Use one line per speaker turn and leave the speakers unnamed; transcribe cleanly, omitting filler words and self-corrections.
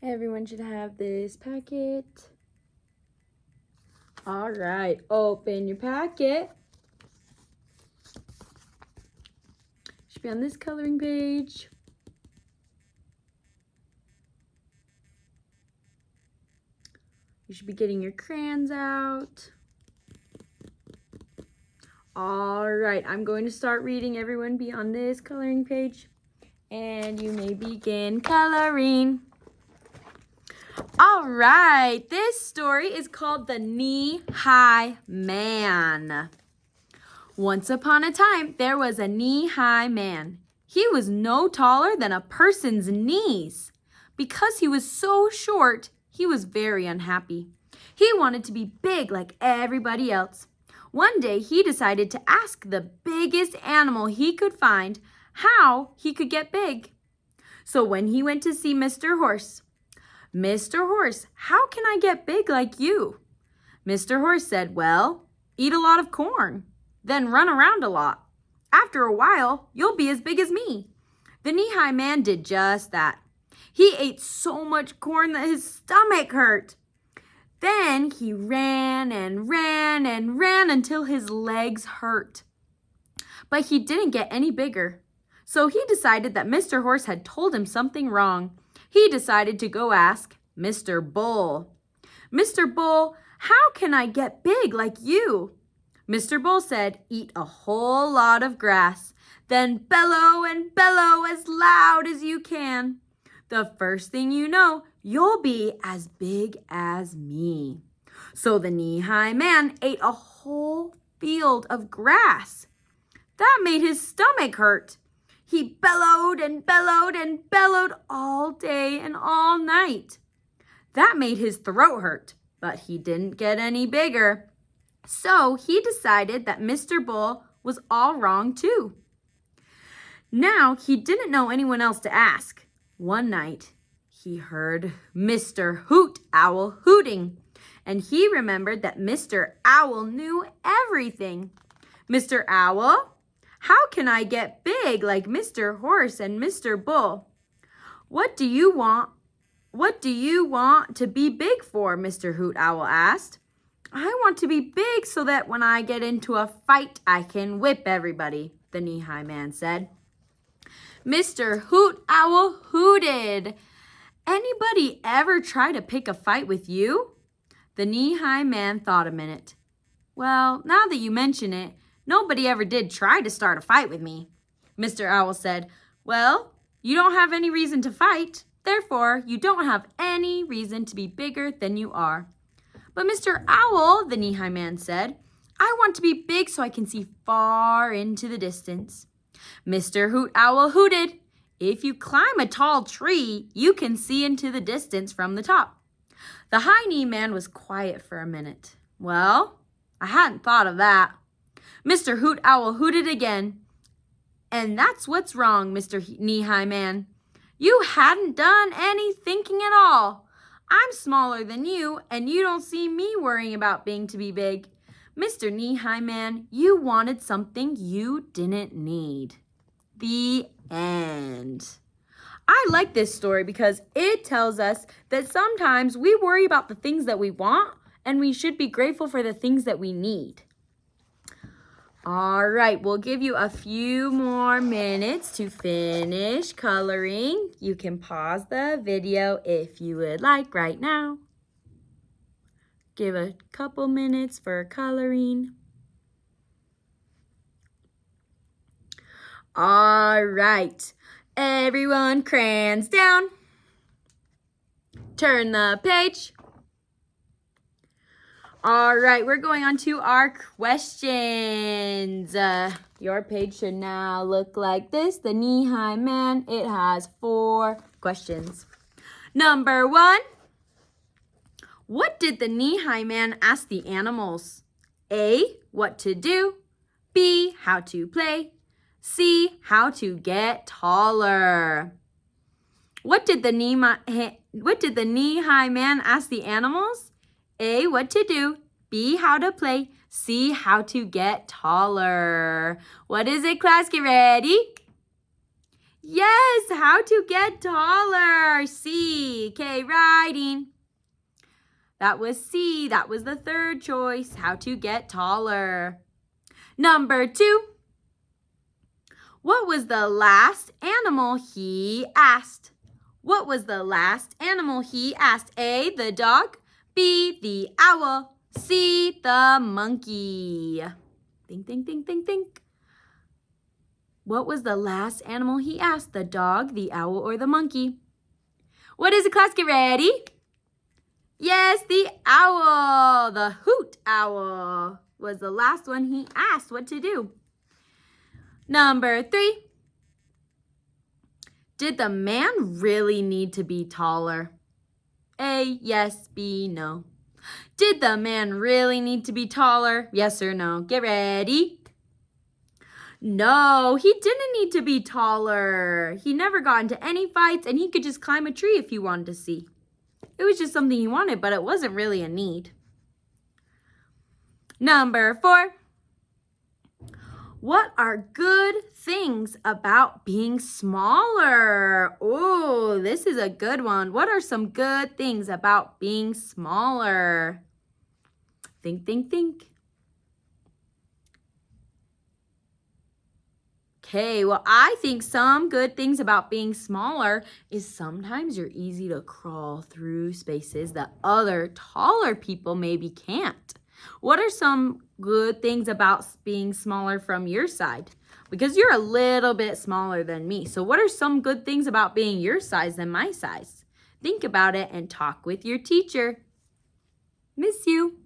Everyone should have this packet. All right, open your packet. Should be on this coloring page. You should be getting your crayons out. All right, I'm going to start reading. Everyone be on this coloring page. And you may begin coloring. All right, this story is called The Knee-High Man. Once upon a time, there was a knee-high man. He was no taller than a person's knees. Because he was so short, he was very unhappy. He wanted to be big like everybody else. One day, he decided to ask the biggest animal he could find how he could get big. So when he went to see Mr. Horse, "Mr. Horse, how can I get big like you?" Mr. Horse said, "Well, eat a lot of corn, then run around a lot. After a while, you'll be as big as me." The knee-high man did just that. He ate so much corn that his stomach hurt. Then he ran and ran and ran until his legs hurt. But he didn't get any bigger. So he decided that Mr. Horse had told him something wrong. He decided to go ask Mr. Bull. "Mr. Bull, how can I get big like you?" Mr. Bull said, "Eat a whole lot of grass, then bellow and bellow as loud as you can. The first thing you know, you'll be as big as me." So the knee-high man ate a whole field of grass. That made his stomach hurt. He bellowed and bellowed and bellowed all day and all night. That made his throat hurt, but he didn't get any bigger. So he decided that Mr. Bull was all wrong too. Now he didn't know anyone else to ask. One night, he heard Mr. Hoot Owl hooting, and he remembered that Mr. Owl knew everything. "Mr. Owl, how can I get big like Mr. Horse and Mr. Bull?" What do you want to be big for?" Mr. Hoot Owl asked. "I want to be big so that when I get into a fight, I can whip everybody," the knee-high man said. Mr. Hoot Owl hooted. "Anybody ever try to pick a fight with you?" The knee-high man thought a minute. "Well, now that you mention it, nobody ever did try to start a fight with me." Mr. Owl said, "Well, you don't have any reason to fight. Therefore, you don't have any reason to be bigger than you are." "But Mr. Owl," the knee-high man said, "I want to be big so I can see far into the distance." Mr. Hoot Owl hooted. "If you climb a tall tree, you can see into the distance from the top." The high-knee man was quiet for a minute. "Well, I hadn't thought of that." Mr. Hoot Owl hooted again. "And that's what's wrong, Mr. Knee-high Man. You hadn't done any thinking at all. I'm smaller than you, and you don't see me worrying about being to be big. Mr. Knee-high Man, you wanted something you didn't need." The end. I like this story because it tells us that sometimes we worry about the things that we want, and we should be grateful for the things that we need. All right, we'll give you a few more minutes to finish coloring. You can pause the video if you would like right now. Give a couple minutes for coloring. All right, everyone, crayons down. Turn the page. All right, we're going on to our questions. Your page should now look like this. The knee-high man, it has 4 questions. Number 1, what did the knee-high man ask the animals? A, what to do. B, how to play. C, how to get taller. What did the knee-high man ask the animals? A, what to do. B, how to play. C, how to get taller. What is it, class? Get ready. Yes, how to get taller. C. Okay, writing. That was C. That was the third choice. How to get taller. Number 2. What was the last animal he asked? What was the last animal he asked? A, the dog. B, the owl. C, the monkey. Think, think, think, think, think. What was the last animal he asked? The dog, the owl, or the monkey? What is it, class? Get ready. Yes, the owl. The hoot owl was the last one he asked what to do. Number 3. Did the man really need to be taller? A, yes. B, no. Did the man really need to be taller? Yes or no? Get ready. No, he didn't need to be taller. He never got into any fights, and he could just climb a tree if he wanted to see. It was just something he wanted, but it wasn't really a need. Number 4. What are good things about being smaller? Oh, this is a good one. What are some good things about being smaller? Think, think, think. Okay, well, I think some good things about being smaller is sometimes you're easy to crawl through spaces that other taller people maybe can't. What are some good things about being smaller from your side? Because you're a little bit smaller than me. So what are some good things about being your size than my size? Think about it and talk with your teacher. Miss you.